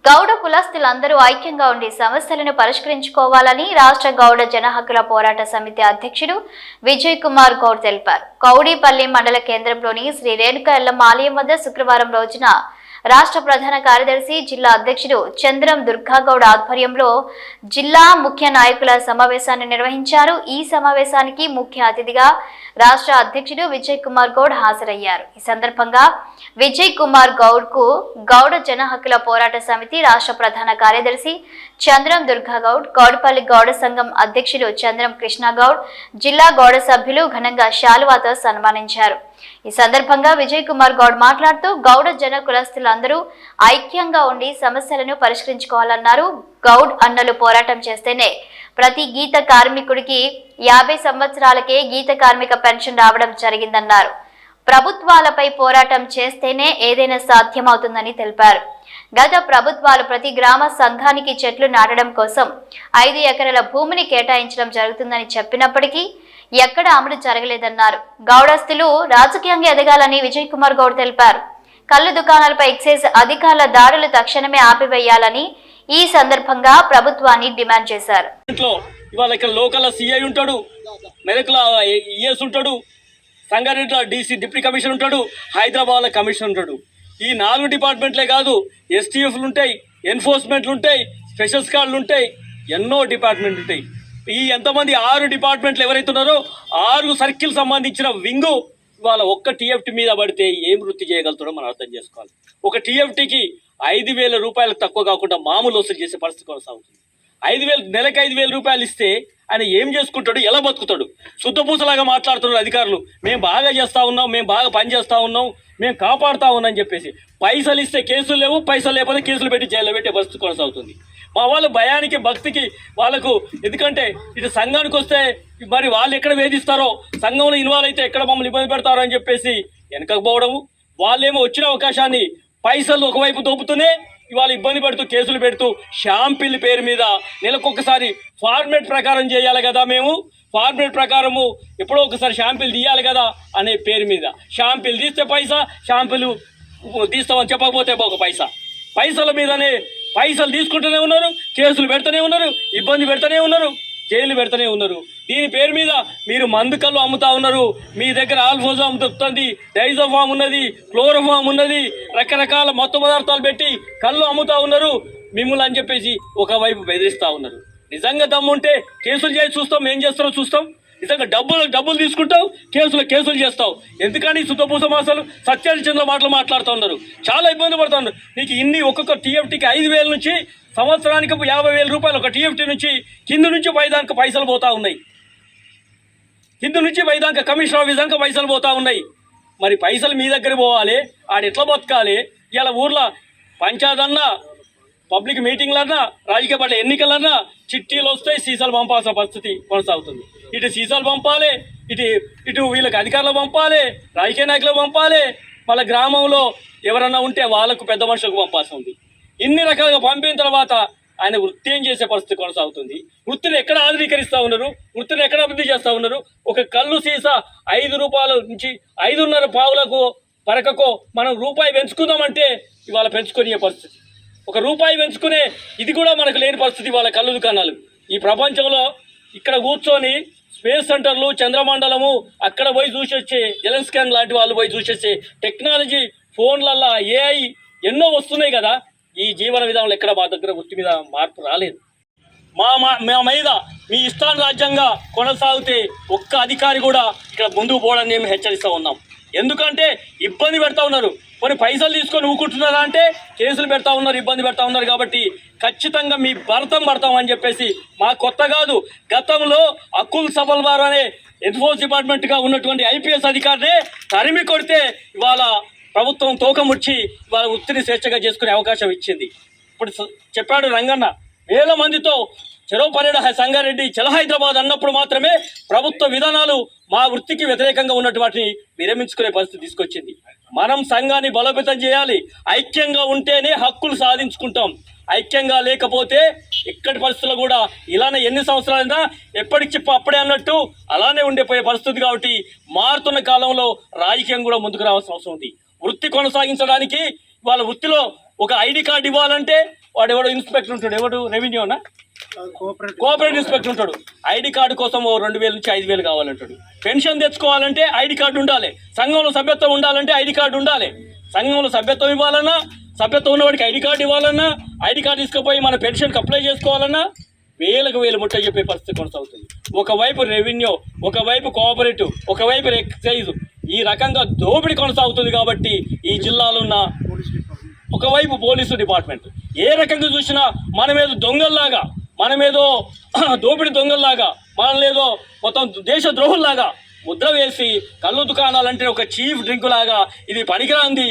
గౌడ కులస్తులందరూ ఐక్యంగా ఉండి సమస్యలను పరిష్కరించుకోవాలని రాష్ట్ర గౌడ జన హక్కుల పోరాట సమితి అధ్యక్షుడు విజయ్ కుమార్ గౌడ్ తెలిపారు. కౌడిపల్లి మండల కేంద్రంలోని శ్రీ రేణుకా ఎల్లమ్మ ఆలయం వద్ద శుక్రవారం రోజున రాష్ట్ర ప్రధాన కార్యదర్శి జిల్లా అధ్యక్షుడు చంద్రం దుర్గాగౌడ్ ఆధ్వర్యంలో జిల్లా ముఖ్య నాయకుల సమావేశాన్ని నిర్వహించారు. ఈ సమావేశానికి ముఖ్య అతిథిగా రాష్ట్ర అధ్యక్షుడు విజయ్ కుమార్ గౌడ్ హాజరయ్యారు. ఈ సందర్భంగా విజయ్ కుమార్ గౌడ్ కు గౌడ జన హక్కుల పోరాట సమితి రాష్ట్ర ప్రధాన కార్యదర్శి చంద్రం దుర్గాగౌడ్, గౌడపల్లి గౌడ సంఘం అధ్యక్షులు చంద్రం కృష్ణగౌడ్, జిల్లా గౌడ సభ్యులు ఘనంగా శాలువాతో సన్మానించారు. ఈ సందర్భంగా విజయ్ కుమార్ గౌడ్ మాట్లాడుతూ గౌడ జన కులస్తులందరూ ఐక్యంగా ఉండి సమస్యలను పరిష్కరించుకోవాలన్నారు. గౌడ్ అన్నలు పోరాటం చేస్తేనే ప్రతి గీత కార్మికుడికి 50 సంవత్సరాలకే గీత కార్మిక పెన్షన్ రావడం జరిగిందన్నారు. ప్రభుత్వాలపై పోరాటం చేస్తేనే ఏదైనా సాధ్యమవుతుందని తెలిపారు. గత ప్రభుత్వాలు ప్రతి గ్రామ సంఘానికి చెట్లు నాటడం కోసం 5 ఎకరాల భూమిని కేటాయించడం జరుగుతుందని చెప్పినప్పటికీ ఎక్కడ అమలు జరగలేదన్నారు. గౌడస్తులు రాజకీయంగా ఎదగాలని విజయ్ కుమార్ గౌడ్ తెలిపారు. కళ్ళు దుకాణాలపై ఎక్సైజ్ అధికారుల దాడులు తక్షణమే ఆపివేయాలని ఈ సందర్భంగా ప్రభుత్వాన్ని డిమాండ్ చేశారు. ఇవాళ ఇక్కడ లోకల్ సిఐ ఉంటాడు, మెదక్ల ఈఎస్ ఉంటాడు, సంగారెడ్డిలో డీసీ డిప్యూటీ కమిషనర్ ఉంటాడు, హైదరాబాద్లో కమిషనర్ ఉంటాడు. ఈ 4 డిపార్ట్మెంట్లే కాదు, ఎస్టీఎఫ్లు ఉంటాయి, ఎన్ఫోర్స్మెంట్లు ఉంటాయి, స్పెషల్ స్క్వాడ్లు ఉంటాయి, ఎన్నో డిపార్ట్మెంట్లు ఉంటాయి. ఈ ఎంతమంది 6 డిపార్ట్మెంట్లు ఎవరైతే ఉన్నారో 6 సర్కిల్ సంబంధించిన వింగు ఇవాళ ఒక్క టీఎఫ్టీ మీద పడితే ఏం వృత్తి చేయగలుగుతాడో మనం అర్థం చేసుకోవాలి. ఒక టీఎఫ్టీకి 5,000 రూపాయలకు తక్కువ కాకుండా మామూలు వసూలు చేసే పరిస్థితి కొనసాగుతుంది. 5,000 నెలకు 5,000 రూపాయలు ఇస్తే ఆయన ఏం చేసుకుంటాడు, ఎలా బతుకుతాడు? శుద్ధపూసలాగా మాట్లాడుతున్నారు అధికారులు. మేము బాగా చేస్తా ఉన్నాం, మేము బాగా పని చేస్తా ఉన్నాం, మేము కాపాడుతా ఉన్నాం చెప్పేసి పైసలు ఇస్తే కేసులు లేవు, పైసలు లేకపోతే కేసులు పెట్టి జైల్లో పెట్టే పరిస్థితి కొనసాగుతుంది. మా వాళ్ళు భయానికి భక్తికి వాళ్ళకు, ఎందుకంటే ఇటు సంఘానికి వస్తే మరి వాళ్ళు ఎక్కడ వేధిస్తారో, సంఘంలో ఇన్వాల్వ్ అయితే ఎక్కడ మమ్మల్ని ఇబ్బంది పెడతారో అని చెప్పేసి వెనకపోవడము, వాళ్ళేమో వచ్చిన అవకాశాన్ని పైసలు ఒకవైపు దోపుతూనే ఇవాళ ఇబ్బంది పెడుతూ కేసులు పెడుతూ షాంపిల్ పేరు మీద నెలకొకసారి ఫార్మేట్ ప్రకారం చేయాలి కదా, మేము ఫార్మేట్ ప్రకారము ఎప్పుడో ఒకసారి షాంపిల్ తీయాలి కదా అనే పేరు మీద షాంపిల్ తీస్తే పైసా, షాంపిల్ తీస్తామని చెప్పకపోతే ఒక పైసా, పైసల మీదనే పైసలు తీసుకుంటూనే ఉన్నారు, కేసులు పెడుతూనే ఉన్నారు, ఇబ్బంది పెడుతూనే ఉన్నారు, జైలు పెడుతూనే ఉన్నారు. దీని పేరు మీద మీరు మందు కళ్ళు అమ్ముతా ఉన్నారు. మీ దగ్గర ఆల్ఫోజా అమ్ముతుంది, డైజోఫామ్ ఉన్నది, క్లోరోఫామ్ ఉన్నది, రకరకాల మత్తు పదార్థాలు పెట్టి కళ్ళు అమ్ముతా ఉన్నారు మిమ్మల్ని అని చెప్పేసి ఒకవైపు బెదిరిస్తూ ఉన్నారు. నిజంగా దమ్ముంటే కేసులు చేసి చూస్తాం, ఏం చేస్తారో చూస్తాం. నిజంగా డబ్బులు తీసుకుంటావు, కేసులు చేస్తావు. ఎందుకని సుతపూస మాసాలు సత్యాచంద్ర మాటలు మాట్లాడుతూ ఉన్నారు. చాలా ఇబ్బంది పడుతూ ఉన్నారు. నీకు ఇన్ని ఒక్కొక్క టీఎఫ్టీకి 5,000 నుంచి సంవత్సరానికి 50,000 రూపాయలు ఒక టీఎఫ్టీ నుంచి కింద నుంచి పైదానికి పైసలు పోతా ఉన్నాయి. కింద నుంచి పైదాకా కమిషనర్ ఆఫీస్ దాకా పైసలు పోతా ఉన్నాయి. మరి పైసలు మీ దగ్గర పోవాలి, ఆడు ఎట్లా బతకాలి? ఇలా ఊర్లో పంచాయతన్నా, పబ్లిక్ మీటింగ్లన్నా, రాజకీయ పార్టీ ఎన్నికలన్నా చిట్టీలు వస్తాయి, సీసాలు పంపాల్సిన పరిస్థితి కొనసాగుతుంది. ఇటు సీసాలు పంపాలి, ఇటు వీళ్ళకి అధికారులు పంపాలి, రాజకీయ నాయకులకు పంపాలి, మళ్ళీ గ్రామంలో ఎవరన్నా ఉంటే వాళ్ళకు పెద్ద మనుషులకు పంపాల్సి ఉంది. ఇన్ని రకాలుగా పంపిన తర్వాత ఆయన వృత్తి ఏం చేసే పరిస్థితి కొనసాగుతుంది. వృత్తిని ఎక్కడ ఆధునీకరిస్తూ ఉన్నారు, వృత్తిని ఎక్కడ అభివృద్ధి చేస్తూ ఉన్నారు? ఒక కళ్ళు సీసా 5 రూపాయల నుంచి 5.5 పావులకు పరకకో మనం రూపాయి పెంచుకుందామంటే ఇవాళ పెంచుకునే పరిస్థితి, ఒక రూపాయి పెంచుకునే ఇది కూడా మనకు లేని పరిస్థితి. వాళ్ళ కళ్ళు దుకాణాలు ఈ ప్రపంచంలో ఇక్కడ కూర్చొని స్పేస్ సెంటర్లు, చంద్రమండలము అక్కడ పోయి చూసి వచ్చే జెలెన్ స్కాన్ లాంటి వాళ్ళు పోయి చూసి వచ్చే టెక్నాలజీ, ఫోన్లల్లో ఏఐ ఎన్నో వస్తున్నాయి కదా. ఈ జీవన విధానంలో ఎక్కడ మా దగ్గర వృత్తి మీద మార్పు రాలేదు. మా మీద మీ ఇష్టారాజ్యంగా కొనసాగితే ఒక్క అధికారి కూడా ఇక్కడ ముందుకు పోవడానికి మేము హెచ్చరిస్తూ ఉన్నాం. ఎందుకంటే ఇబ్బంది పెడతా ఉన్నారు. కొన్ని పైసలు తీసుకొని ఊకుంటున్నారా అంటే కేసులు పెడతా ఉన్నారు, ఇబ్బంది పెడతా ఉన్నారు. కాబట్టి ఖచ్చితంగా మీ భరతం పడతామని చెప్పేసి మా కొత్త కాదు, గతంలో అకుల్ సబల్ వారు అనే ఎన్ఫోర్స్ డిపార్ట్మెంట్గా ఉన్నటువంటి ఐపీఎస్ అధికారినే తరిమి కొడితే ఇవాళ ప్రభుత్వం తోకముచ్చి ఇవాళ వృత్తిని స్వేచ్ఛగా చేసుకునే అవకాశం ఇచ్చింది. ఇప్పుడు చెప్పాడు రంగన్న, 1000 మందితో చెరో పర్యట సంగారెడ్డి, చల హైదరాబాద్ అన్నప్పుడు మాత్రమే ప్రభుత్వ విధానాలు మా వృత్తికి వ్యతిరేకంగా ఉన్నటువంటి విరమించుకునే పరిస్థితి తీసుకొచ్చింది. మనం సంఘాన్ని బలోపేతం చేయాలి. ఐక్యంగా ఉంటేనే హక్కులు సాధించుకుంటాం. ఐక్యంగా లేకపోతే ఎక్కడి పరిస్థితుల్లో కూడా ఇలానే ఎన్ని సంవత్సరాలైనా ఎప్పటికి చెప్పు అప్పుడే అన్నట్టు అలానే ఉండిపోయే పరిస్థితి. కాబట్టి మారుతున్న కాలంలో రాజకీయం కూడా ముందుకు రావాల్సిన అవసరం ఉంది. వృత్తి కొనసాగించడానికి వాళ్ళ వృత్తిలో ఒక ఐడి కార్డు ఇవ్వాలంటే వాడు ఎవడో ఇన్స్పెక్టర్ ఉంటాడు, ఎవడు రెవెన్యూనా కోఆపరేటివ్ ఇన్స్పెక్టర్ ఉంటాడు. ఐడి కార్డు కోసం 2,000 నుంచి 5,000 కావాలంటాడు. పెన్షన్ తెచ్చుకోవాలంటే ఐడి కార్డు ఉండాలి, సంఘంలో సభ్యత్వం ఉండాలంటే ఐడి కార్డు ఉండాలి. సంఘంలో సభ్యత్వం ఇవ్వాలన్నా, సభ్యత్వం ఉన్నవాడికి ఐడి కార్డు ఇవ్వాలన్నా, ఐడి కార్డు తీసుకుపోయి మన పెన్షన్కి అప్లై చేసుకోవాలన్నా వేలకు వేలు ముట్ట చెప్పే పరిస్థితి కొనసాగుతుంది. ఒకవైపు రెవెన్యూ, ఒకవైపు కోఆపరేటివ్, ఒకవైపు ఎక్సైజ్, ఈ రకంగా దోపిడీ కొనసాగుతుంది. కాబట్టి ఈ జిల్లాలో ఉన్న ఒకవైపు పోలీసు డిపార్ట్మెంట్ ఏ రకంగా చూసినా మనమేదో దొంగల్లాగా, మనమేదో దోపిడీ దొంగల్లాగా, మనలేదో మొత్తం దేశ ద్రోహుల్లాగా ముద్ర వేసి కళ్ళు దుకాణాలంటే ఒక చీఫ్ డ్రింక్ లాగా, ఇది పనికిరాంది,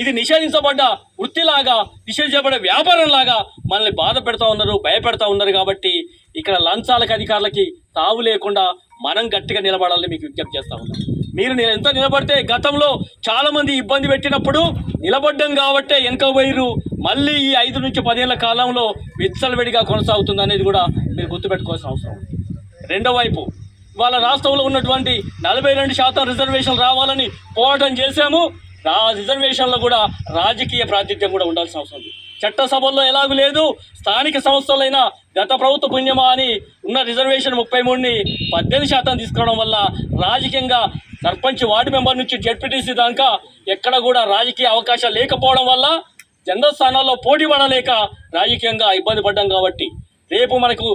ఇది నిషేధించబడ్డ వృత్తిలాగా, నిషేధించబడ్డ వ్యాపారం లాగా మనల్ని బాధ పెడతా ఉన్నారు, భయపెడతా ఉన్నారు. కాబట్టి ఇక్కడ లంచాలకు అధికారులకి తావు లేకుండా మనం గట్టిగా నిలబడాలని మీకు విజ్ఞప్తి చేస్తా ఉన్నాం. మీరు ఎంత నిలబడితే, గతంలో చాలా మంది ఇబ్బంది పెట్టినప్పుడు నిలబడ్డం కాబట్టే వెనక పోయిరు, మళ్ళీ ఈ 5 నుంచి 10 ఏళ్ల కాలంలో విచ్చలవిడిగా కొనసాగుతుంది అనేది కూడా మీరు గుర్తుపెట్టుకోవాల్సిన అవసరం ఉంది. రెండో వైపు ఇవాళ రాష్ట్రంలో ఉన్నటువంటి 42% రిజర్వేషన్లు రావాలని పోరాటం చేశాము. ఆ రిజర్వేషన్లో కూడా రాజకీయ ప్రాతినిధ్యం కూడా ఉండాల్సిన అవసరం ఉంది. చట్టసభల్లో ఎలాగూ లేదు, స్థానిక సంస్థలైనా గత ప్రభుత్వ పుణ్యమా అని ఉన్న రిజర్వేషన్ 33ని 18% తీసుకురావడం వల్ల రాజకీయంగా సర్పంచ్, వార్డు మెంబర్ నుంచి జెడ్పీటీసీ దాకా ఎక్కడ కూడా రాజకీయ అవకాశాలు లేకపోవడం వల్ల జనరల్ స్థానాల్లో పోటీ పడలేక రాజకీయంగా ఇబ్బంది పడ్డాం. కాబట్టి రేపు మనకు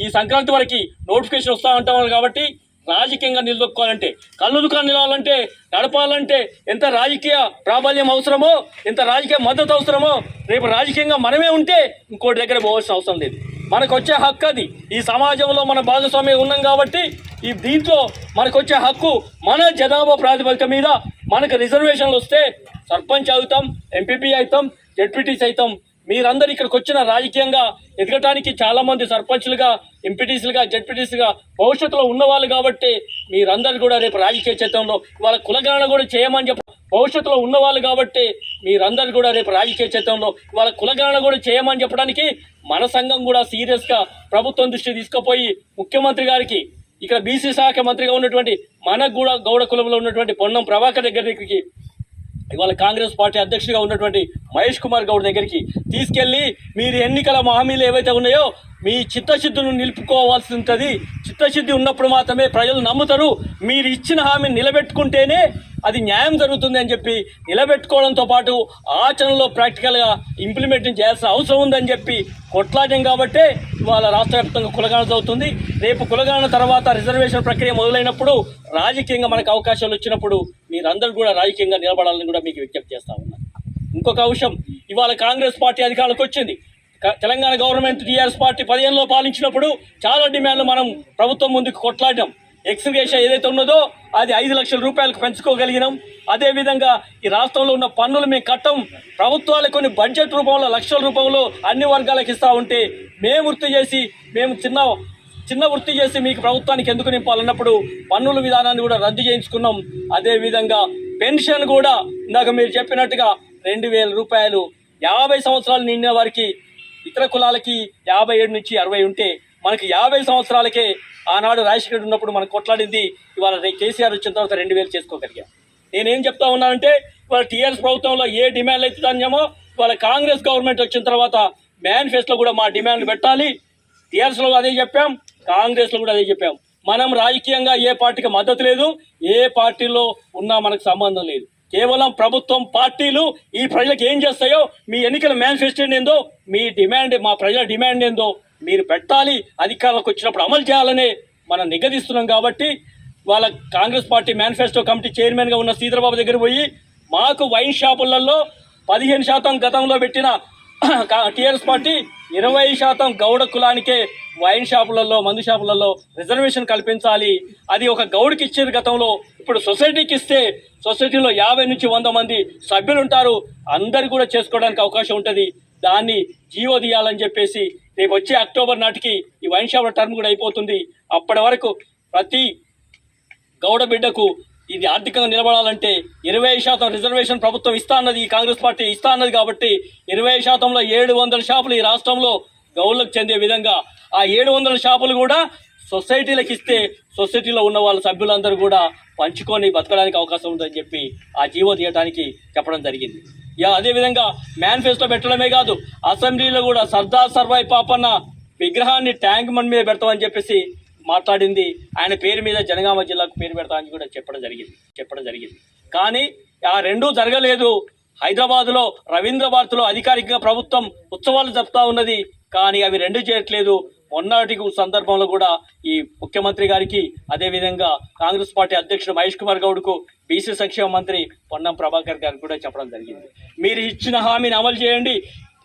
ఈ సంక్రాంతి వరకు నోటిఫికేషన్ వస్తూ ఉంటాం. కాబట్టి రాజకీయంగా నిలదొక్కోవాలంటే, కళ్ళు దుకాణం నిలవాలంటే, నడపాలంటే ఎంత రాజకీయ ప్రాబల్యం అవసరమో, ఎంత రాజకీయ మద్దతు అవసరమో రేపు రాజకీయంగా మనమే ఉంటే ఇంకోటి దగ్గర పోవాల్సిన అవసరం లేదు. మనకు వచ్చే హక్కు అది. ఈ సమాజంలో మన భాగస్వామ్యం ఉన్నాం కాబట్టి ఈ దీంట్లో మనకు వచ్చే హక్కు మన జనాభా ప్రాతిపదిక మీద మనకు రిజర్వేషన్లు వస్తే సర్పంచ్ అవుతాం, ఎంపీపీ అవుతాం, జెడ్పీటీసీ అవుతాం. మీరందరూ ఇక్కడికి వచ్చిన రాజకీయంగా ఎదగటానికి చాలామంది సర్పంచ్లుగా, ఎంపీటీసీలుగా, జెడ్పీటీసీగా భవిష్యత్తులో ఉన్నవాళ్ళు. కాబట్టి మీరందరూ కూడా రేపు రాజకీయ క్షేత్రంలో ఇవాళ కులగణన కూడా చేయమని చెప్పి భవిష్యత్తులో ఉన్నవాళ్ళు. కాబట్టి మీరందరూ కూడా రేపు రాజకీయ క్షేత్రంలో ఇవాళ కులగణన కూడా చేయమని చెప్పడానికి మన సంఘం కూడా సీరియస్గా ప్రభుత్వం దృష్టి తీసుకుపోయి ముఖ్యమంత్రి గారికి, ఇక్కడ బీసీ శాఖ మంత్రిగా ఉన్నటువంటి మనకు కూడా గౌడ కులంలో ఉన్నటువంటి పొన్నం ప్రభాకర్ దగ్గరికి, ఇవాళ కాంగ్రెస్ పార్టీ అధ్యక్షుడిగా ఉన్నటువంటి మహేష్ కుమార్ గౌడ్ దగ్గరికి తీసుకెళ్ళి మీరు ఎన్నికల హామీలు ఏవైతే ఉన్నాయో మీ చిత్తశుద్ధిని నిలుపుకోవాల్సి ఉంటుంది. చిత్తశుద్ధి ఉన్నప్పుడు మాత్రమే ప్రజలు నమ్ముతారు. మీరు ఇచ్చిన హామీని నిలబెట్టుకుంటేనే అది న్యాయం జరుగుతుంది అని చెప్పి నిలబెట్టుకోవడంతో పాటు ఆచరణలో ప్రాక్టికల్గా ఇంప్లిమెంటింగ్ చేయాల్సిన అవసరం ఉందని చెప్పి కొట్లాటం. కాబట్టే ఇవాళ రాష్ట్ర వ్యాప్తంగా కులగణన అవుతుంది. రేపు కులగణన తర్వాత రిజర్వేషన్ ప్రక్రియ మొదలైనప్పుడు రాజకీయంగా మనకు అవకాశాలు వచ్చినప్పుడు మీరందరూ కూడా రాజకీయంగా నిలబడాలని కూడా మీకు విజ్ఞప్తి చేస్తా ఉన్నాను. ఇంకొక అంశం, ఇవాళ కాంగ్రెస్ పార్టీ అధికారంలోకి వచ్చింది. తెలంగాణ గవర్నమెంట్ టీఆర్ఎస్ పార్టీ 10 ఏళ్ళలో పాలించినప్పుడు చాలా డిమాండ్లు మనం ప్రభుత్వం ముందుకు కొట్లాడాం. ఎక్స్గ్రేషన్ ఏదైతే ఉన్నదో అది 5 లక్షల రూపాయలకు పెంచుకోగలిగినాం. అదేవిధంగా ఈ రాష్ట్రంలో ఉన్న పన్నులు మేము కట్టం, ప్రభుత్వాలు కొన్ని బడ్జెట్ రూపంలో లక్షల రూపంలో అన్ని వర్గాలకు ఇస్తూ ఉంటే మేము చిన్న వృత్తి చేసి మీకు ప్రభుత్వానికి ఎందుకు నింపాలన్నప్పుడు పన్నుల విధానాన్ని కూడా రద్దు చేయించుకున్నాం. అదేవిధంగా పెన్షన్ కూడా ఇందాక మీరు చెప్పినట్టుగా 2,000 రూపాయలు 50 సంవత్సరాలు నిండిన వారికి, ఇతర కులాలకి 57 నుంచి 60 ఉంటే మనకి 50 సంవత్సరాలకే ఆనాడు రాజశేఖర్ ఉన్నప్పుడు మనం కొట్లాడింది. ఇవాళ కేసీఆర్ వచ్చిన తర్వాత 2,000 చేసుకోగలిగాం. నేనేం చెప్తా ఉన్నానంటే ఇవాళ టీఆర్ఎస్ ప్రభుత్వంలో ఏ డిమాండ్లు అయితే దాన్నేమో ఇవాళ కాంగ్రెస్ గవర్నమెంట్ వచ్చిన తర్వాత మేనిఫెస్టోలో కూడా మా డిమాండ్లు పెట్టాలి. టీఆర్ఎస్లో అదే చెప్పాం, కాంగ్రెస్లో కూడా అదే చెప్పాం. మనం రాజకీయంగా ఏ పార్టీకి మద్దతు లేదు, ఏ పార్టీలో ఉన్నా మనకు సంబంధం లేదు. కేవలం ప్రభుత్వం, పార్టీలు ఈ ప్రజలకు ఏం చేస్తాయో, మీ ఎన్నికల మేనిఫెస్టో ఏందో, మీ డిమాండ్, మా ప్రజల డిమాండ్ ఏందో మీరు పెట్టాలి, అధికారంలోకి వచ్చినప్పుడు అమలు చేయాలనే మనం నిగదిస్తున్నాం. కాబట్టి వాళ్ళ కాంగ్రెస్ పార్టీ మేనిఫెస్టో కమిటీ చైర్మన్గా ఉన్న శ్రీధరబాబు దగ్గర పోయి మాకు వైన్ షాపులలో 15% గతంలో పెట్టిన టీఆర్ఎస్ పార్టీ 20% గౌడ కులానికే వైన్ షాపులలో, మందు షాపులలో రిజర్వేషన్ కల్పించాలి. అది ఒక గౌడికి ఇచ్చేది గతంలో, ఇప్పుడు సొసైటీకి ఇస్తే సొసైటీలో 50 నుంచి 100 మంది సభ్యులు ఉంటారు, అందరు కూడా చేసుకోవడానికి అవకాశం ఉంటుంది. దాన్ని జీవో తీయాలని చెప్పేసి రేపు వచ్చే అక్టోబర్ నాటికి ఈ వైన్ షాపుల టర్మ్ కూడా అయిపోతుంది. అప్పటి వరకు ప్రతి గౌడ బిడ్డకు ఇది ఆర్థికంగా నిలబడాలంటే 20% రిజర్వేషన్ ప్రభుత్వం ఇస్తా అన్నది, ఈ కాంగ్రెస్ పార్టీ ఇస్తా అన్నది. కాబట్టి 20%లో 700 షాపులు ఈ రాష్ట్రంలో గౌళ్ళకు చెందే విధంగా ఆ 700 షాపులు కూడా సొసైటీలకు ఇస్తే సొసైటీలో ఉన్న వాళ్ళ సభ్యులందరూ కూడా పంచుకొని బతకడానికి అవకాశం ఉందని చెప్పి ఆ జీవో తీయడానికి చెప్పడం జరిగింది. అదేవిధంగా మేనిఫెస్టో పెట్టడమే కాదు, అసెంబ్లీలో కూడా సర్దార్ సర్వాయి పాపన్న విగ్రహాన్ని ట్యాంక్ బండ్ మీద పెడతామని చెప్పేసి మాట్లాడింది. ఆయన పేరు మీద జనగామ జిల్లాకు పేరు పెడతామని కూడా చెప్పడం జరిగింది. కానీ ఆ రెండూ జరగలేదు. హైదరాబాద్లో రవీంద్ర భారతిలో అధికారికంగా ప్రభుత్వం ఉత్సవాలు జరుపుతా ఉన్నది, కానీ అవి రెండు చేయట్లేదు. మొన్నటి సందర్భంలో కూడా ఈ ముఖ్యమంత్రి గారికి, అదేవిధంగా కాంగ్రెస్ పార్టీ అధ్యక్షుడు మహేష్ కుమార్ గౌడ్కు, బీసీ సంక్షేమ మంత్రి పొన్నం ప్రభాకర్ గారికి కూడా చెప్పడం జరిగింది. మీరు ఇచ్చిన హామీని అమలు చేయండి.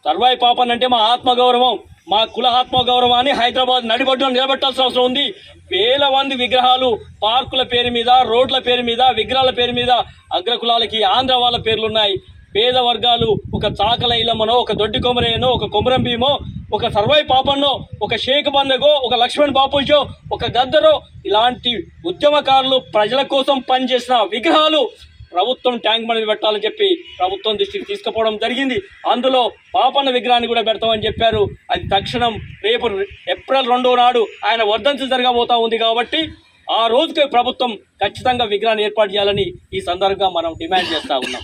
సర్వాయి పాపన్ అంటే మా ఆత్మగౌరవం, మా కుల ఆత్మగౌరవాన్ని హైదరాబాద్ నడిబడ్డులో నిలబెట్టాల్సిన అవసరం ఉంది. వేల మంది విగ్రహాలు పార్కుల పేరు మీద, రోడ్ల పేరు మీద, విగ్రహాల పేరు మీద అగ్రకులాలకి ఆంధ్ర వాళ్ళ పేర్లున్నాయి. పేద వర్గాలు ఒక చాకల ఇల్లమ్మనో, ఒక దొడ్డి కొమరేనో, ఒక కొమరం భీమో, ఒక సర్వాయి పాపన్నో, ఒక షేక్ బందగో, ఒక లక్ష్మణ్ బాపూజో, ఒక గద్దరో, ఇలాంటి ఉద్యమకారులు ప్రజల కోసం పనిచేసిన విగ్రహాలు ప్రభుత్వం ట్యాంక్ బండ్ పెట్టాలని చెప్పి ప్రభుత్వం దృష్టికి తీసుకుపోవడం జరిగింది. అందులో పాపన్న విగ్రహాన్ని కూడా పెడతామని చెప్పారు. అది తక్షణం రేపు ఏప్రిల్ 2వ నాడు ఆయన వర్ధంతి జరగబోతా ఉంది కాబట్టి ఆ రోజుకి ప్రభుత్వం ఖచ్చితంగా విగ్రహాన్ని ఏర్పాటు చేయాలని ఈ సందర్భంగా మనం డిమాండ్ చేస్తా ఉన్నాం.